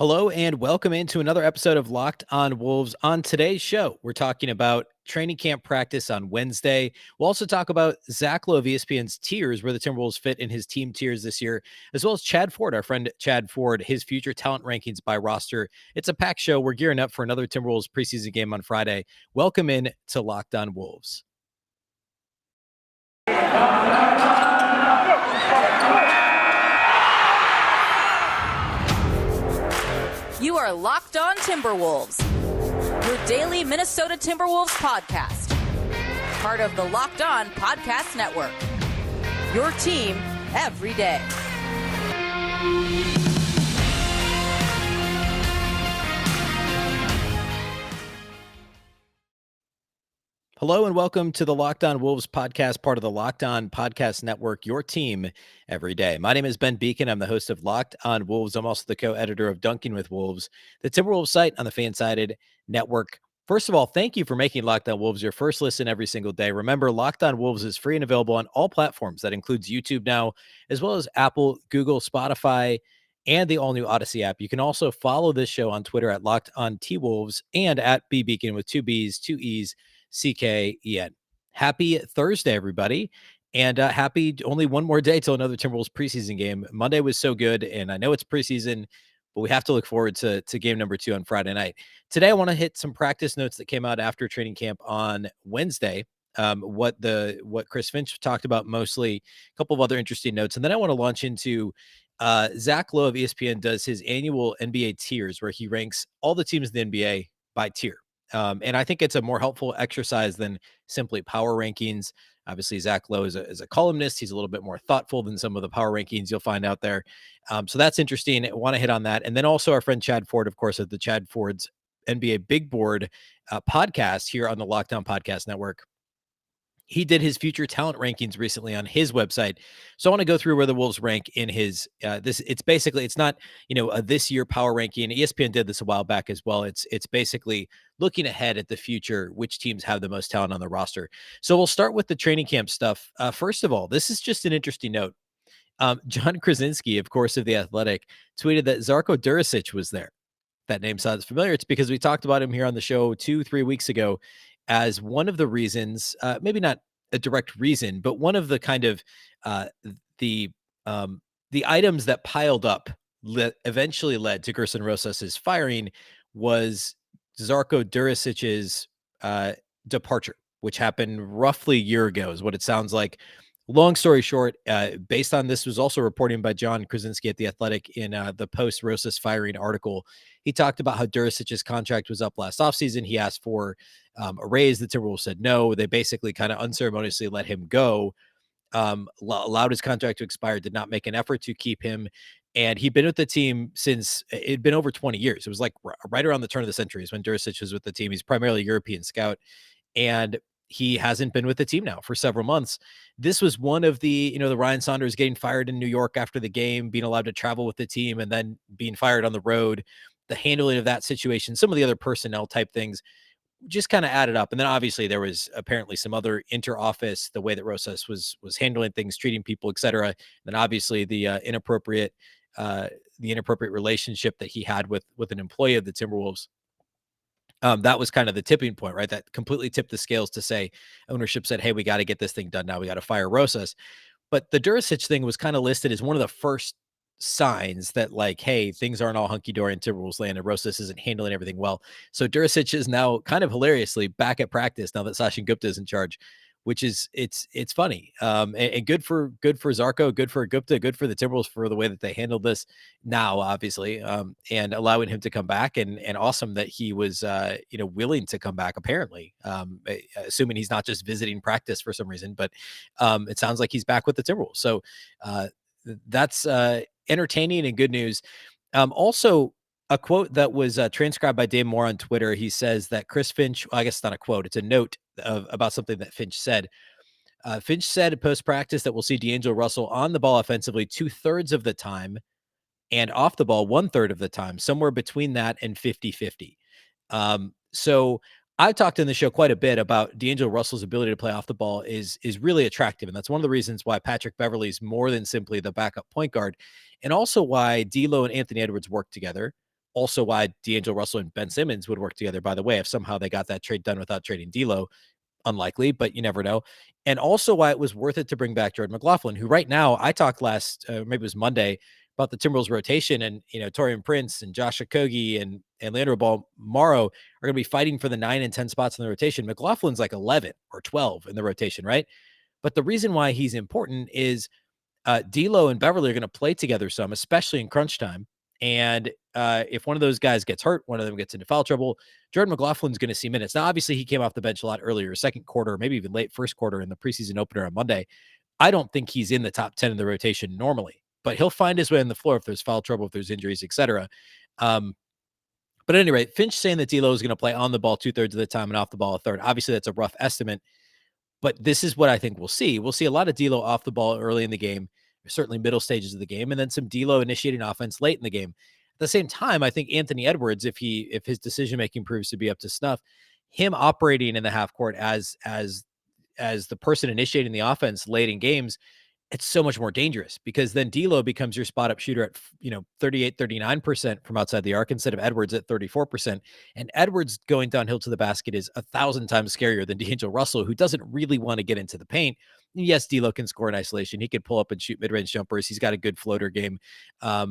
Hello and welcome into another episode of Locked On Wolves. On today's show, we're talking about training camp practice on Wednesday. We'll also talk about Zach Lowe of ESPN's tiers, where the Timberwolves fit in his team tiers this year, as well as Chad Ford, our friend Chad Ford, his future talent rankings by roster. It's a packed show. We're gearing up for another Timberwolves preseason game on Friday. Welcome in to Locked On Wolves. You are Locked On Timberwolves, your daily Minnesota Timberwolves podcast. Part of the Locked On Podcast Network. Your team every day. Hello and welcome to the Locked On Wolves podcast, part of the Locked On Podcast Network, your team every day. My name is Ben Beecken. I'm the host of Locked On Wolves. I'm also the co-editor of Dunking with Wolves, the Timberwolves site on the Fansided Network. First of all, thank you for making Locked On Wolves your first listen every single day. Remember, Locked On Wolves is free and available on all platforms. That includes YouTube now, as well as Apple, Google, Spotify, and the all-new Odyssey app. You can also follow this show on Twitter at Locked On T-Wolves and at BBeecken with two B's, two E's, C-K-E-N. Happy Thursday, everybody. And happy only one more day till another Timberwolves preseason game. Monday was so good, and I know it's preseason, but we have to look forward to game number 2 on Friday night. Today, I want to hit some practice notes that came out after training camp on Wednesday. What Chris Finch talked about mostly, a couple of other interesting notes. And then I want to launch into Zach Lowe of ESPN does his annual NBA tiers, where he ranks all the teams in the NBA by tier. And I think it's a more helpful exercise than simply power rankings. Obviously, Zach Lowe is a columnist. He's a little bit more thoughtful than some of the power rankings you'll find out there. So that's interesting. I want to hit on that. And then also our friend Chad Ford, of course, at the Chad Ford's NBA Big Board podcast here on the Locked On Podcast Network. He did his future talent rankings recently on his website. So I want to go through where the Wolves rank in his it's not, a this year power ranking. ESPN did this a while back as well. It's basically looking ahead at the future, which teams have the most talent on the roster. So we'll start with the training camp stuff. First of all, this is just an interesting note. John Krasinski, of course, of The Athletic, tweeted that Žarko Durasić was there. That name sounds familiar. It's because we talked about him here on the show 2-3 weeks ago as one of the reasons, maybe not a direct reason, but one of the kind of the items that piled up eventually led to Gerson Rosas's firing was Žarko Durasic's departure, which happened roughly a year ago, is what it sounds like. Long story short, based on this was also reporting by John Krasinski at The Athletic in the post-Rosas firing article. He talked about how Durasic's contract was up last offseason. He asked for a raise. The Timberwolves said no. They basically kind of unceremoniously let him go, allowed his contract to expire, did not make an effort to keep him. And he'd been with the team since it'd been over 20 years. It was like right around the turn of the century is when Durasic was with the team. He's primarily a European scout. And he hasn't been with the team now for several months. This was one of the Ryan Saunders getting fired in New York after the game, being allowed to travel with the team and then being fired on the road. The handling of that situation, some of the other personnel type things just kind of added up. And then obviously there was apparently some other inter-office, the way that Rosas was handling things, treating people, et cetera. And then obviously the inappropriate relationship that he had with an employee of the Timberwolves. That was kind of the tipping point, right? That completely tipped the scales to say ownership said, hey, we got to get this thing done now. We got to fire Rosas. But the Durasic thing was kind of listed as one of the first signs that, like, hey, things aren't all hunky-dory in Timberwolves land and Rosas isn't handling everything well. So Durasic is now kind of hilariously back at practice now that Sachin Gupta is in charge, which is it's funny. And good for Žarko, good for Gupta, good for the Timberwolves for the way that they handled this now, obviously, and allowing him to come back, and awesome that he was willing to come back, apparently, assuming he's not just visiting practice for some reason, but it sounds like he's back with the Timberwolves. So that's entertaining and good news. Also, a quote that was transcribed by Dave Moore on Twitter. He says that Chris Finch, well, I guess it's not a quote, it's a note about something that Finch said. Finch said post-practice that we'll see D'Angelo Russell on the ball offensively 2/3 of the time and off the ball 1/3 of the time, somewhere between that and 50-50. So I've talked in the show quite a bit about D'Angelo Russell's ability to play off the ball is really attractive. And that's one of the reasons why Patrick Beverley is more than simply the backup point guard, and also why D'Lo and Anthony Edwards work together. Also why D'Angelo Russell and Ben Simmons would work together, by the way, if somehow they got that trade done without trading D'Lo. Unlikely, but you never know. And also why it was worth it to bring back Jordan McLaughlin, who right now, I talked maybe it was Monday, about the Timberwolves rotation, and Taurean Prince and Josh Okogie and Leandro Bolmaro are going to be fighting for the 9 and 10 spots in the rotation. McLaughlin's like 11 or 12 in the rotation, right? But the reason why he's important is D'Lo and Beverly are going to play together some, especially in crunch time. And if one of those guys gets hurt, one of them gets into foul trouble, Jordan McLaughlin's going to see minutes. Now, obviously, he came off the bench a lot earlier, second quarter, maybe even late first quarter in the preseason opener on Monday. I don't think he's in the top 10 in the rotation normally, but he'll find his way on the floor if there's foul trouble, if there's injuries, etc. But at any rate, Finch saying that D'Lo is going to play on the ball 2/3 of the time and off the ball a third. Obviously, that's a rough estimate, but this is what I think we'll see. We'll see a lot of D'Lo off the ball early in the game, certainly middle stages of the game, and then some D'Lo initiating offense late in the game. At the same time, I think Anthony Edwards, if his decision making proves to be up to snuff, him operating in the half court as the person initiating the offense late in games, it's so much more dangerous, because then D'Lo becomes your spot up shooter at 38, 39% from outside the arc instead of Edwards at 34%. And Edwards going downhill to the basket is 1,000 times scarier than D'Angelo Russell, who doesn't really want to get into the paint. Yes, D'Lo can score in isolation. He can pull up and shoot mid-range jumpers. He's got a good floater game, or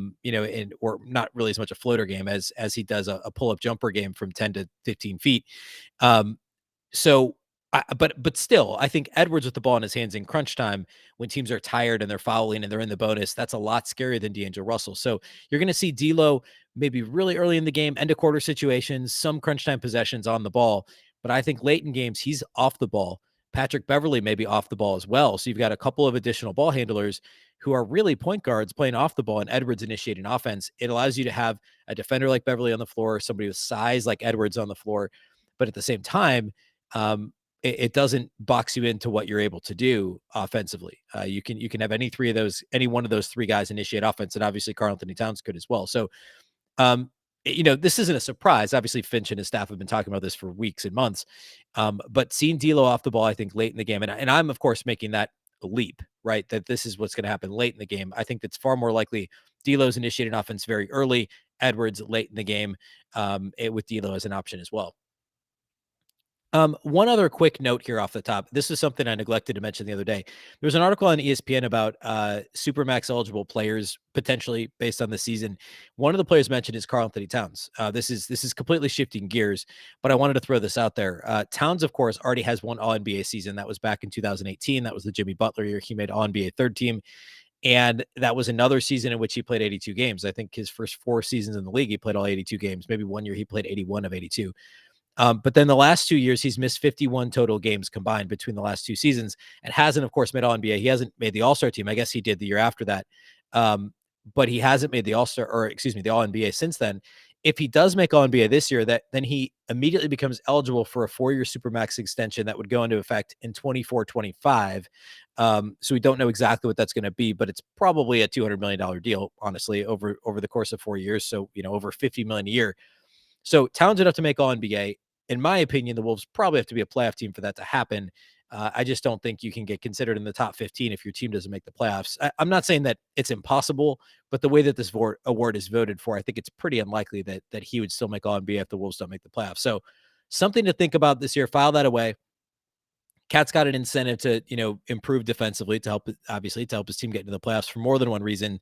not really as much a floater game as he does a pull-up jumper game from 10 to 15 feet. But still, I think Edwards with the ball in his hands in crunch time, when teams are tired and they're fouling and they're in the bonus, that's a lot scarier than D'Angelo Russell. So you're going to see D'Lo maybe really early in the game, end of quarter situations, some crunch time possessions on the ball. But I think late in games, he's off the ball. Patrick Beverly may be off the ball as well. So you've got a couple of additional ball handlers who are really point guards playing off the ball, and Edwards initiating offense. It allows you to have a defender like Beverly on the floor, somebody with size like Edwards on the floor. But at the same time, it doesn't box you into what you're able to do offensively. You can have any one of those three guys initiate offense, and obviously Karl-Anthony Towns could as well. So, this isn't a surprise. Obviously, Finch and his staff have been talking about this for weeks and months. But seeing D'Lo off the ball, I think late in the game, and I'm of course making that a leap, right? That this is what's going to happen late in the game. I think that's far more likely. D'Lo's initiating offense very early, Edwards late in the game, with D'Lo as an option as well. One other quick note here off the top. This is something I neglected to mention the other day. There was an article on ESPN about Supermax eligible players potentially based on the season. One of the players mentioned is Karl-Anthony Towns. This is completely shifting gears, but I wanted to throw this out there. Towns, of course, already has one All-NBA season. That was back in 2018. That was the Jimmy Butler year. He made All-NBA third team. And that was another season in which he played 82 games. I think his first 4 seasons in the league, he played all 82 games. Maybe one year he played 81 of 82. But then the last 2 years, he's missed 51 total games combined between the last 2 seasons, and hasn't, of course, made All-NBA. He hasn't made the All-Star team. I guess he did the year after that. But he hasn't made the All-NBA since then. If he does make All-NBA this year, then he immediately becomes eligible for a 4-year Supermax extension that would go into effect in 24-25. So we don't know exactly what that's going to be, but it's probably a $200 million deal, honestly, over the course of 4 years. So, over $50 million a year. So Towns would have to make All-NBA. In my opinion, the Wolves probably have to be a playoff team for that to happen. I just don't think you can get considered in the top 15 if your team doesn't make the playoffs. I'm not saying that it's impossible, but the way that this award is voted for, I think it's pretty unlikely that he would still make All-NBA if the Wolves don't make the playoffs. So something to think about this year. File that away. Cat's got an incentive to, improve defensively to help his team get into the playoffs for more than one reason.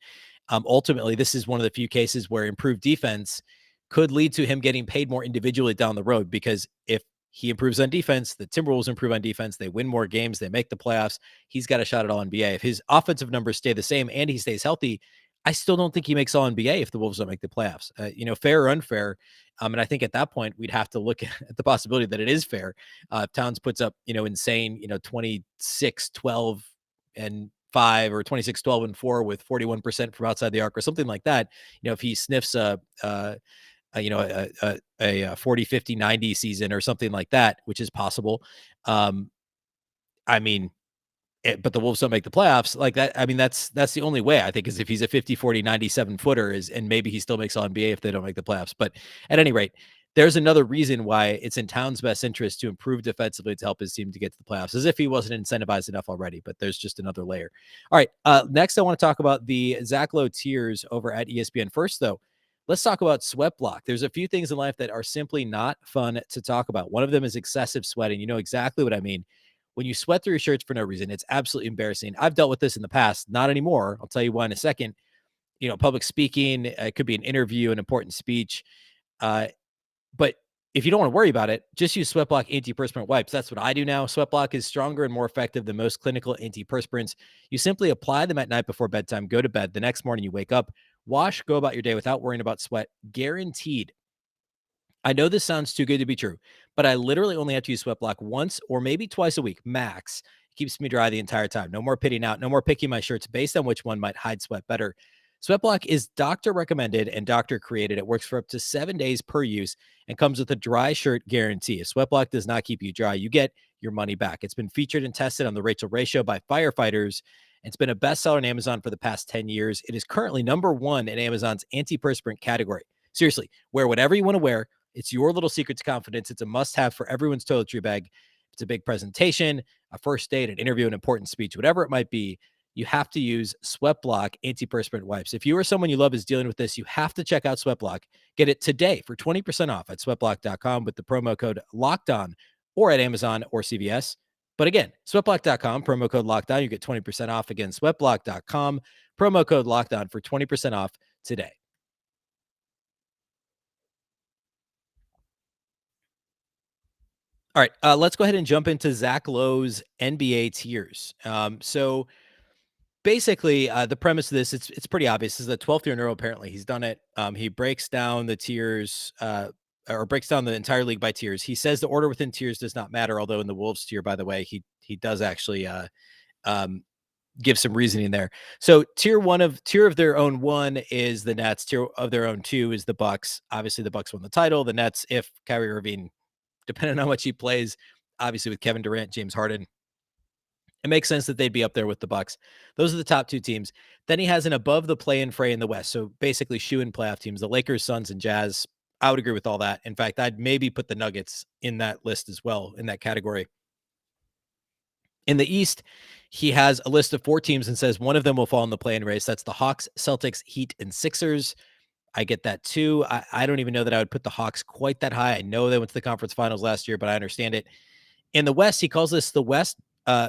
Ultimately, this is one of the few cases where improved defense could lead to him getting paid more individually down the road, because if he improves on defense, the Timberwolves improve on defense, they win more games, they make the playoffs, he's got a shot at All-NBA. If his offensive numbers stay the same and he stays healthy, I still don't think he makes All-NBA if the Wolves don't make the playoffs. Fair or unfair. And I think at that point, we'd have to look at the possibility that it is fair. If Towns puts up, insane, 26, 12, and 5, or 26, 12, and 4 with 41% from outside the arc or something like that, if he sniffs a 40, 50, 90 season or something like that, which is possible. But the Wolves don't make the playoffs like that. That's the only way, I think, is if he's a 50, 40, 97 footer and maybe he still makes All-NBA if they don't make the playoffs. But at any rate, there's another reason why it's in Towns' best interest to improve defensively to help his team to get to the playoffs, as if he wasn't incentivized enough already, but there's just another layer. All right. Next, I want to talk about the Zach Lowe tiers over at ESPN. First, though, let's talk about sweat block. There's a few things in life that are simply not fun to talk about. One of them is excessive sweating. You know exactly what I mean. When you sweat through your shirts for no reason, it's absolutely embarrassing. I've dealt with this in the past, not anymore. I'll tell you why in a second. Public speaking, it could be an interview, an important speech. But if you don't want to worry about it, just use Sweat Block antiperspirant wipes. That's what I do now. Sweat Block is stronger and more effective than most clinical antiperspirants. You simply apply them at night before bedtime, go to bed. The next morning you wake up, wash, go about your day without worrying about sweat. Guaranteed. I know this sounds too good to be true, but I literally only have to use Sweat Block once or maybe twice a week, max. It keeps me dry the entire time. No more pitting out, no more picking my shirts based on which one might hide sweat better. Sweat Block is doctor recommended and doctor created. It works for up to 7 days per use and comes with a dry shirt guarantee. If Sweat Block does not keep you dry, you get your money back. It's been featured and tested on the Rachel Ray Show by firefighters. It's been a bestseller on Amazon for the past 10 years. It is currently #1 in Amazon's antiperspirant category. Seriously, wear whatever you want to wear. It's your little secret to confidence. It's a must-have for everyone's toiletry bag. It's a big presentation, a first date, an interview, an important speech, whatever it might be. You have to use Sweat Block antiperspirant wipes. If you or someone you love is dealing with this, you have to check out Sweat Block. Get it today for 20% off at sweatblock.com with the promo code LOCKEDON or at Amazon or CVS. But again, sweatblock.com, promo code LOCKEDON. You get 20% off. Again, sweatblock.com, promo code LOCKEDON for 20% off today. All right, let's go ahead and jump into Zach Lowe's NBA tiers. So basically, the premise of this, it's pretty obvious. This is the 12th year in a row, apparently. He's done it. He breaks down the tiers, or breaks down the entire league by tiers. He says the order within tiers does not matter, although in the Wolves tier, by the way, he does actually give some reasoning there. So tier of their own 1 is the Nets. Tier of their own 2 is the Bucks. Obviously, the Bucks won the title. The Nets, if Kyrie Irving, depending on how much he plays, obviously with Kevin Durant, James Harden, it makes sense that they'd be up there with the Bucks. Those are the top 2 teams. Then he has an above the play-in fray in the West. So basically shoe-in playoff teams, the Lakers, Suns, and Jazz. I would agree with all that. In fact, I'd maybe put the Nuggets in that list as well, in that category. In the East, he has a list of 4 teams and says one of them will fall in the play-in race. That's the Hawks, Celtics, Heat, and Sixers. I get that too. I don't even know that I would put the Hawks quite that high. I know they went to the conference finals last year, but I understand it. In the West, he calls this the West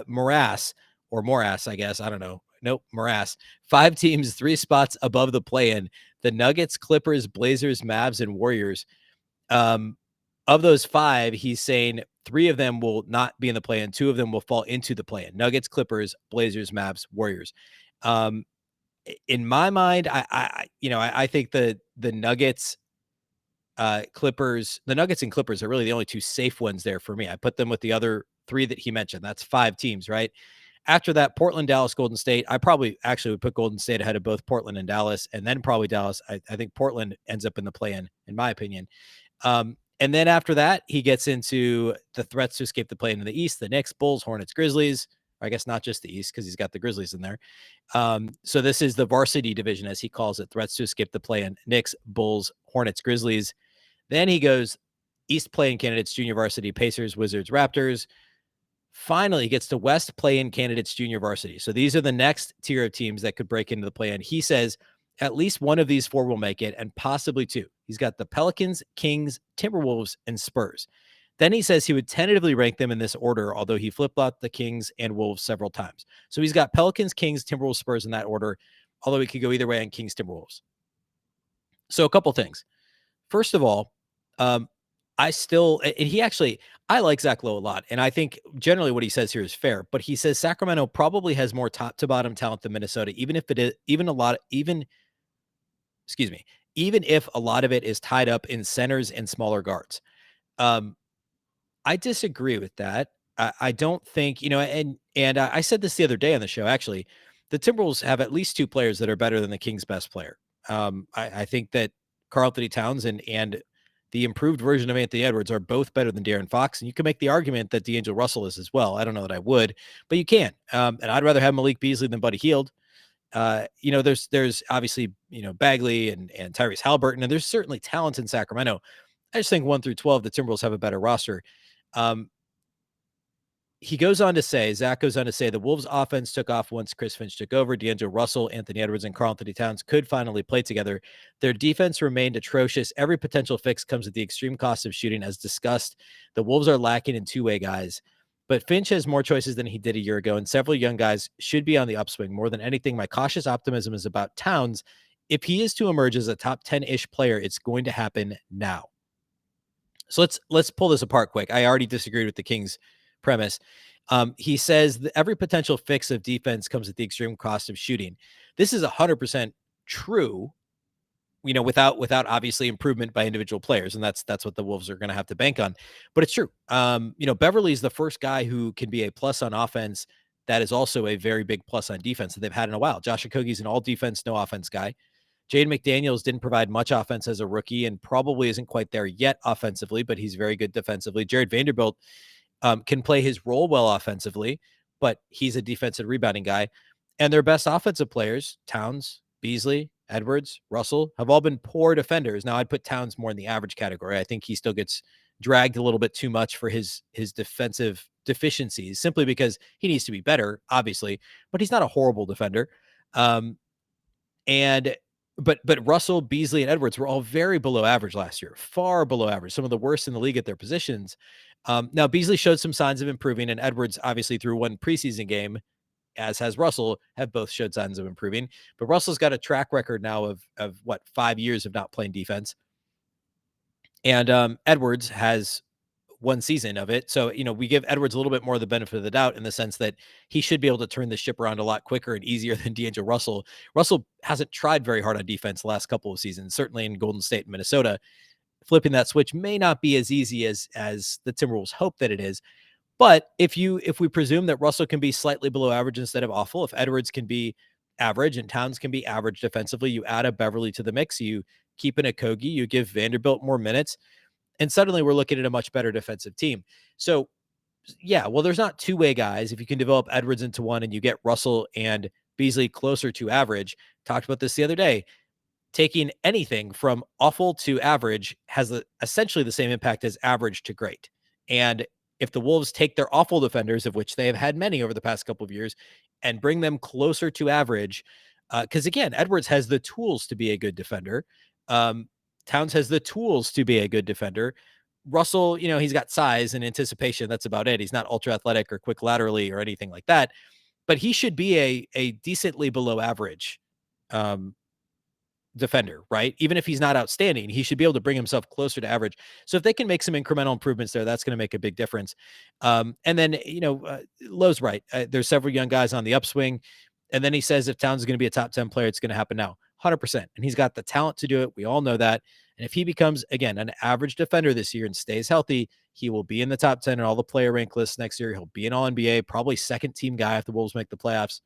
morass, or morass, I guess. I don't know. Nope, morass. 5 teams, 3 spots above the play-in. The Nuggets, Clippers, Blazers, Mavs, and Warriors. Of those 5, he's saying 3 of them will not be in the play-in. 2 of them will fall into the play-in. Nuggets, Clippers, Blazers, Mavs, Warriors. In my mind, I think the Nuggets, Clippers, the Nuggets and Clippers are really the only 2 safe ones there for me. I put them with the other 3 that he mentioned. That's 5 teams, right? After that, Portland, Dallas, Golden State. I probably actually would put Golden State ahead of both Portland and Dallas, and then probably Dallas. I think Portland ends up in the play-in my opinion. And then after that, he gets into the threats to escape the play-in in the East: the Knicks, Bulls, Hornets, Grizzlies. I guess not just the East, because he's got the Grizzlies in there. So this is the varsity division, as he calls it: threats to escape the play-in: Knicks, Bulls, Hornets, Grizzlies. Then he goes East play-in candidates: junior varsity, Pacers, Wizards, Raptors. Finally, he gets to West play-in candidates, junior varsity. So these are the next tier of teams that could break into the play-in. He says at least one of these 4 will make it, and possibly 2. He's got the Pelicans, Kings, Timberwolves, and Spurs. Then he says he would tentatively rank them in this order, although he flip-flopped the Kings and Wolves several times. So he's got Pelicans, Kings, Timberwolves, Spurs in that order, although he could go either way on Kings, Timberwolves. So a couple things. First of all, I like Zach Lowe a lot, and I think generally what he says here is fair, but he says Sacramento probably has more top to bottom talent than Minnesota, even if a lot of it is tied up in centers and smaller guards. I disagree with that. I don't think, and I said this the other day on the show, actually. The Timberwolves have at least 2 players that are better than the Kings' best player. I think that Karl-Anthony Towns and the improved version of Anthony Edwards are both better than De'Aaron Fox. And you can make the argument that D'Angelo Russell is as well. I don't know that I would, but you can. And I'd rather have Malik Beasley than Buddy Hield. There's obviously, Bagley and Tyrese Halliburton, and there's certainly talent in Sacramento. I just think 1 through 12, the Timberwolves have a better roster. he goes on to say, Zach goes on to say, the Wolves offense took off once Chris Finch took over. D'Angelo Russell, Anthony Edwards, and Karl-Anthony Towns could finally play together. Their defense remained atrocious. Every potential fix comes at the extreme cost of shooting. As discussed, the Wolves are lacking in two-way guys. But Finch has more choices than he did a year ago, and several young guys should be on the upswing. More than anything, my cautious optimism is about Towns. If he is to emerge as a top 10-ish player, it's going to happen now. So let's pull this apart quick. I already disagreed with the Kings premise. He says that every potential fix of defense comes at the extreme cost of shooting. This is 100% true, without obviously improvement by individual players, and that's what the Wolves are going to have to bank on. But it's true. Beverly's the first guy who can be a plus on offense that is also a very big plus on defense that they've had in a while. Josh Okogie's an all defense, no offense guy. Jaden McDaniels didn't provide much offense as a rookie and probably isn't quite there yet offensively, but he's very good defensively. Jared Vanderbilt can play his role well offensively, but he's a defensive rebounding guy. And their best offensive players, Towns, Beasley, Edwards, Russell, have all been poor defenders. Now, I'd put Towns more in the average category. I think he still gets dragged a little bit too much for his defensive deficiencies, simply because he needs to be better, obviously, but he's not a horrible defender. But Russell, Beasley, and Edwards were all very below average last year, far below average, some of the worst in the league at their positions. Now, Beasley showed some signs of improving, and Edwards, obviously, through one preseason game, as has Russell, have both showed signs of improving. But Russell's got a track record now of 5 years of not playing defense. And Edwards has 1 season of it. So, we give Edwards a little bit more of the benefit of the doubt in the sense that he should be able to turn the ship around a lot quicker and easier than D'Angelo Russell. Russell hasn't tried very hard on defense the last couple of seasons, certainly in Golden State and Minnesota. Flipping that switch may not be as easy as the Timberwolves hope that it is. But if we presume that Russell can be slightly below average instead of awful, if Edwards can be average and Towns can be average defensively, you add a Beverly to the mix, you keep an Okogie, you give Vanderbilt more minutes, and suddenly we're looking at a much better defensive team. So, yeah, well, there's not two-way guys. If you can develop Edwards into one and you get Russell and Beasley closer to average, talked about this the other day, taking anything from awful to average has essentially the same impact as average to great. And if the Wolves take their awful defenders, of which they have had many over the past couple of years, and bring them closer to average, because again, Edwards has the tools to be a good defender. Towns has the tools to be a good defender. Russell, he's got size and anticipation. That's about it. He's not ultra athletic or quick laterally or anything like that, but he should be a decently below average defender, right? Even if he's not outstanding, he should be able to bring himself closer to average. So if they can make some incremental improvements there, that's going to make a big difference. And then, Lowe's right. There's several young guys on the upswing. And then he says, if Towns is going to be a top 10 player, it's going to happen now. 100%. And he's got the talent to do it. We all know that. And if he becomes, again, an average defender this year and stays healthy, he will be in the top 10 in all the player rank lists next year. He'll be an All-NBA, probably second team guy if the Wolves make the playoffs.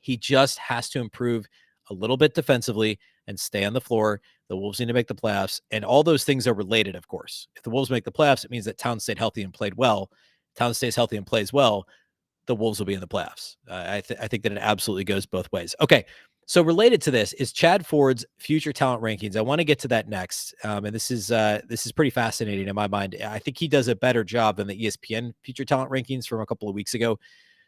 He just has to improve a little bit defensively and stay on the floor. The Wolves need to make the playoffs. And all those things are related, of course. If the Wolves make the playoffs, it means that Towns stayed healthy and played well. Towns stays healthy and plays well, the Wolves will be in the playoffs. I think that it absolutely goes both ways. Okay, so related to this is Chad Ford's future talent rankings. I want to get to that next, and this is pretty fascinating in my mind. I think he does a better job than the ESPN future talent rankings from a couple of weeks ago.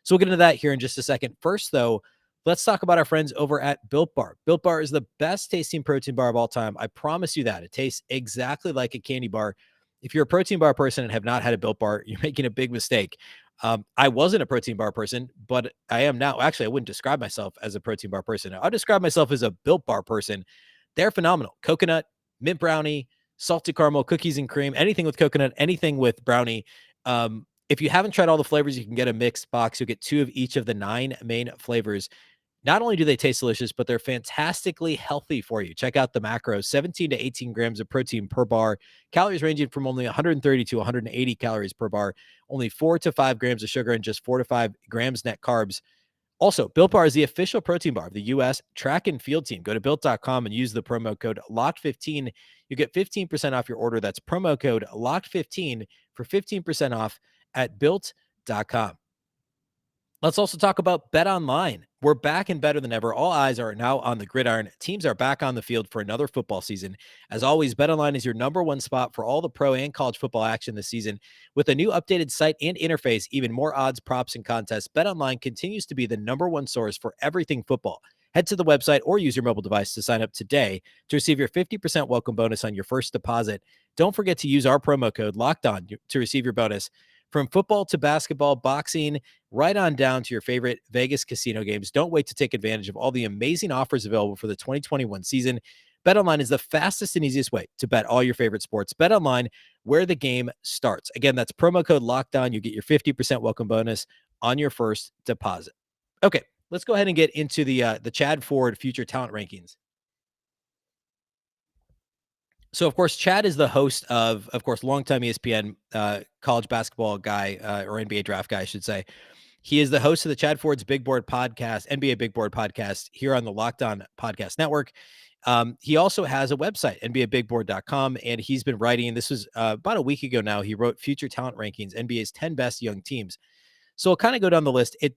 So we'll get into that here in just a second. First, though, let's talk about our friends over at Built Bar. Built Bar is the best tasting protein bar of all time. I promise you that. It tastes exactly like a candy bar. If you're a protein bar person and have not had a Built Bar, you're making a big mistake. I wasn't a protein bar person, but I am now. Actually, I wouldn't describe myself as a protein bar person. I'll describe myself as a Built Bar person. They're phenomenal. Coconut, mint brownie, salted caramel, cookies and cream, anything with coconut, anything with brownie. If you haven't tried all the flavors, you can get a mixed box. You'll get 2 of each of the 9 main flavors. Not only do they taste delicious, but they're fantastically healthy for you. Check out the macros, 17 to 18 grams of protein per bar, calories ranging from only 130 to 180 calories per bar, only 4 to 5 grams of sugar, and just 4 to 5 grams net carbs. Also, Built Bar is the official protein bar of the U.S. track and field team. Go to Built.com and use the promo code LOCKED15. You get 15% off your order. That's promo code LOCKED15 for 15% off at Built.com. Let's also talk about BetOnline. We're back and better than ever. All eyes are now on the gridiron. Teams are back on the field for another football season. As always, BetOnline is your number one spot for all the pro and college football action this season. With a new updated site and interface, even more odds, props, and contests, BetOnline continues to be the number one source for everything football. Head to the website or use your mobile device to sign up today to receive your 50% welcome bonus on your first deposit. Don't forget to use our promo code LOCKEDON to receive your bonus. From football to basketball, boxing, right on down to your favorite Vegas casino games. Don't wait to take advantage of all the amazing offers available for the 2021 season. BetOnline is the fastest and easiest way to bet all your favorite sports. BetOnline, where the game starts. Again, that's promo code LOCKEDON. You get your 50% welcome bonus on your first deposit. Okay, let's go ahead and get into the Chad Ford future talent rankings. So, of course, Chad is the host of course, longtime ESPN college basketball guy or NBA draft guy, I should say. He is the host of the Chad Ford's Big Board podcast, NBA Big Board podcast here on the Locked On Podcast Network. He also has a website, NBABigBoard.com, and he's been writing. This was about a week ago now. He wrote Future Talent Rankings, NBA's 10 best young teams. So I'll kind of go down the list. I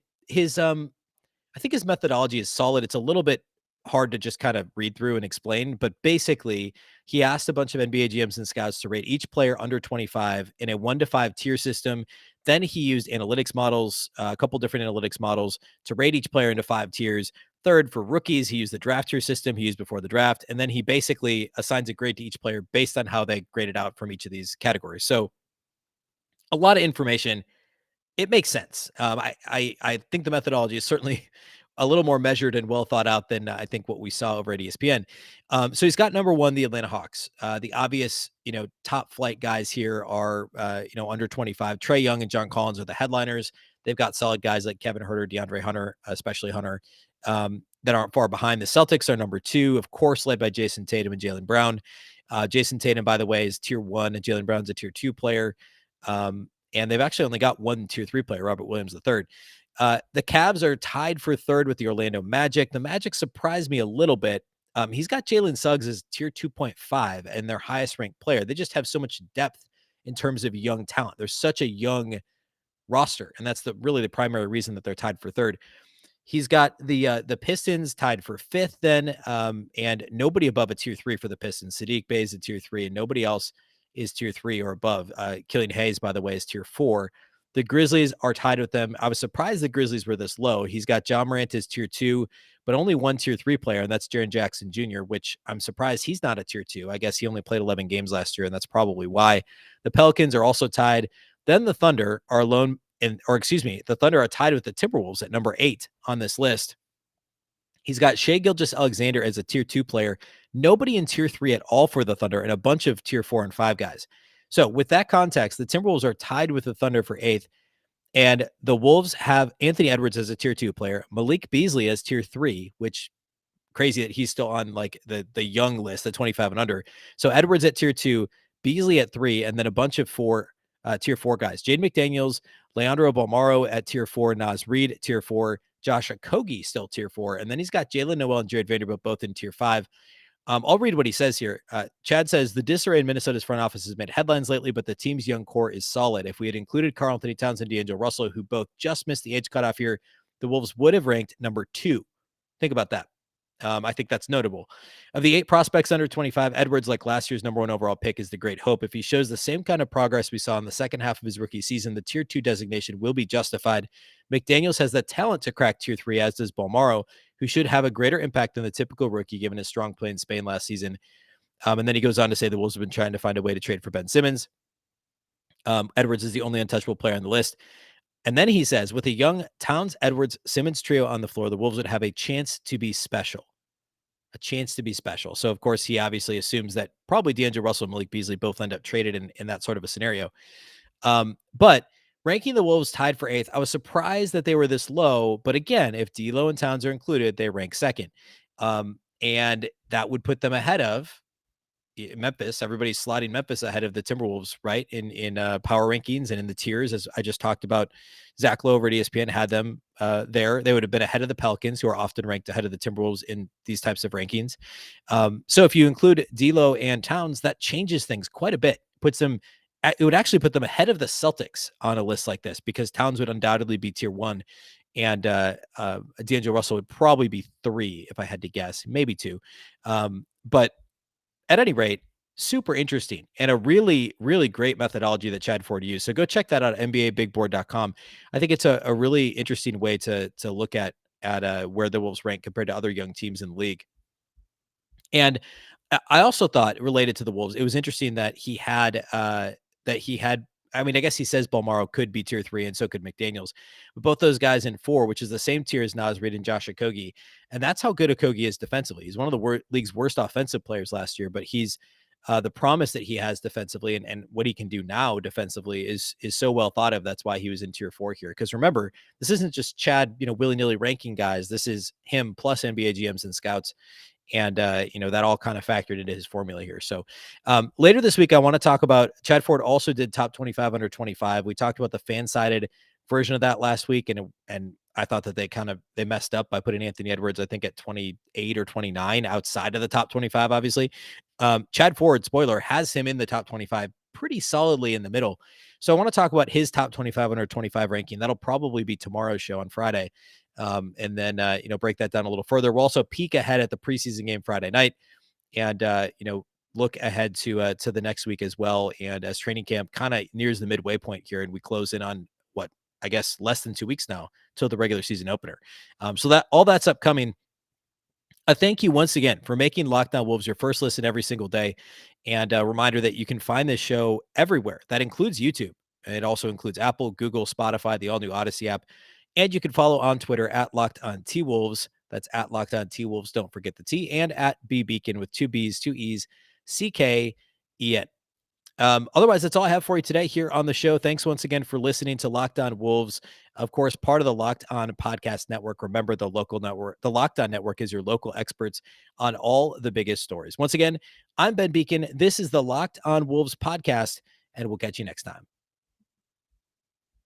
think his methodology is solid. It's a little bit hard to just kind of read through and explain, but basically he asked a bunch of NBA GMs and scouts to rate each player under 25 in a 1 to 5 tier system. Then he used analytics models, a couple different analytics models to rate each player into 5 tiers. Third, for rookies, he used the draft tier system he used before the draft. And then he basically assigns a grade to each player based on how they graded out from each of these categories. So a lot of information. It makes sense. I think the methodology is certainly a little more measured and well thought out than I think what we saw over at ESPN. So he's got number one, the Atlanta Hawks. The obvious, top flight guys here are, under 25. Trae Young and John Collins are the headliners. They've got solid guys like Kevin Huerter, DeAndre Hunter, especially Hunter, that aren't far behind. The Celtics are number two, of course, led by Jason Tatum and Jaylen Brown. Jason Tatum, by the way, is tier 1, and Jaylen Brown's a tier 2 player. And they've actually only got one tier 3 player, Robert Williams III. The Cavs are tied for third with the Orlando Magic. The Magic surprised me a little bit. He's got Jalen Suggs as tier 2.5 and their highest ranked player. They just have so much depth in terms of young talent. There's such a young roster, and that's really the primary reason that they're tied for third. He's got the Pistons tied for fifth then, and nobody above a tier 3 for the Pistons. Saddiq Bey is a tier 3, and nobody else is tier 3 or above. Killian Hayes, by the way, is tier 4. The Grizzlies are tied with them. I was surprised the Grizzlies were this low. He's got John Morant as tier 2, but only one tier 3 player, and that's Jaren Jackson Jr., which I'm surprised he's not a tier 2. I guess he only played 11 games last year, and that's probably why. The Pelicans are also tied. Then the Thunder are alone, the Thunder are tied with the Timberwolves at number 8 on this list. He's got Shai Gilgeous-Alexander as a tier 2 player. Nobody in tier 3 at all for the Thunder, and a bunch of tier 4 and 5 guys. So with that context, the Timberwolves are tied with the Thunder for 8th, and the Wolves have Anthony Edwards as a tier 2 player, Malik Beasley as tier 3, which crazy that he's still on like the young list, the 25 and under. So Edwards at tier 2, Beasley at 3, and then a bunch of tier 4 guys. Jaden McDaniels, Leandro Bolmaro at tier 4, Naz Reid at tier 4, Josh Okogie still tier 4, and then he's got Jalen Noel and Jared Vanderbilt both in tier 5. I'll read what he says here. Chad says, the disarray in Minnesota's front office has made headlines lately, but the team's young core is solid. If we had included Karl-Anthony Towns and D'Angelo Russell, who both just missed the age cutoff here, the Wolves would have ranked number 2. Think about that. I think that's notable. Of the 8 prospects under 25, Edwards, like last year's number 1 overall pick, is the great hope. If he shows the same kind of progress we saw in the second half of his rookie season, the tier 2 designation will be justified. McDaniels has the talent to crack tier 3, as does Bolmaro, who should have a greater impact than the typical rookie given his strong play in Spain last season. And then he goes on to say the Wolves have been trying to find a way to trade for Ben Simmons. Edwards is the only untouchable player on the list. And then he says, with a young Towns, Edwards, Simmons trio on the floor, the Wolves would have a chance to be special. A chance to be special. So, of course, he obviously assumes that probably D'Angelo Russell and Malik Beasley both end up traded in that sort of a scenario. But ranking the Wolves tied for 8th, I was surprised that they were this low. But again, if D'Lo and Towns are included, they rank 2nd. And that would put them ahead of Memphis. Everybody's slotting Memphis ahead of the Timberwolves, right? In power rankings and in the tiers, as I just talked about. Zach Lowe over at ESPN had them there. They would have been ahead of the Pelicans, who are often ranked ahead of the Timberwolves in these types of rankings. So if you include D'Lo and Towns, that changes things quite a bit. It would actually put them ahead of the Celtics on a list like this, because Towns would undoubtedly be tier 1 and D'Angelo Russell would probably be 3 if I had to guess, maybe 2. But at any rate, super interesting and a really, really great methodology that Chad Ford used. So go check that out at NBABigBoard.com. I think it's a really interesting way to look at where the Wolves rank compared to other young teams in the league. And I also thought, related to the Wolves, it was interesting that he had I mean, I guess he says Bolmaro could be tier 3 and so could McDaniels, but both those guys in 4, which is the same tier as Naz Reid and Josh Okogie. And that's how good Okogie is defensively. He's one of the league's worst offensive players last year, but he's the promise that he has defensively and what he can do now defensively is so well thought of. That's why he was in tier 4 here. Because remember, this isn't just Chad, willy-nilly ranking guys. This is him plus NBA GMs and scouts. And, that all kind of factored into his formula here. So later this week, I want to talk about Chad Ford also did top 25 under 25. We talked about the fan-sided version of that last week. And I thought that they messed up by putting Anthony Edwards, I think at 28 or 29 outside of the top 25, obviously. Chad Ford, spoiler, has him in the top 25 pretty solidly in the middle. So I want to talk about his top 25 under 25 ranking. That'll probably be tomorrow's show on Friday. And then, break that down a little further. We'll also peek ahead at the preseason game Friday night and, look ahead to the next week as well. And as training camp kind of nears the midway point here, and we close in on what I guess less than 2 weeks now till the regular season opener. So that all that's upcoming. A thank you once again for making Locked On Wolves your first listen every single day. And a reminder that you can find this show everywhere. That includes YouTube. And it also includes Apple, Google, Spotify, the all-new Odyssey app. And you can follow on Twitter at Locked On T-Wolves. That's at Locked On T-Wolves. Don't forget the T. And at Beecken with 2 B's, 2 E's, CKEN. Otherwise, that's all I have for you today here on the show. Thanks once again for listening to Locked On Wolves. Of course, part of the Locked On Podcast Network. Remember, the local network, the Locked On Network, is your local experts on all the biggest stories. Once again, I'm Ben Beecken. This is the Locked On Wolves podcast, and we'll catch you next time.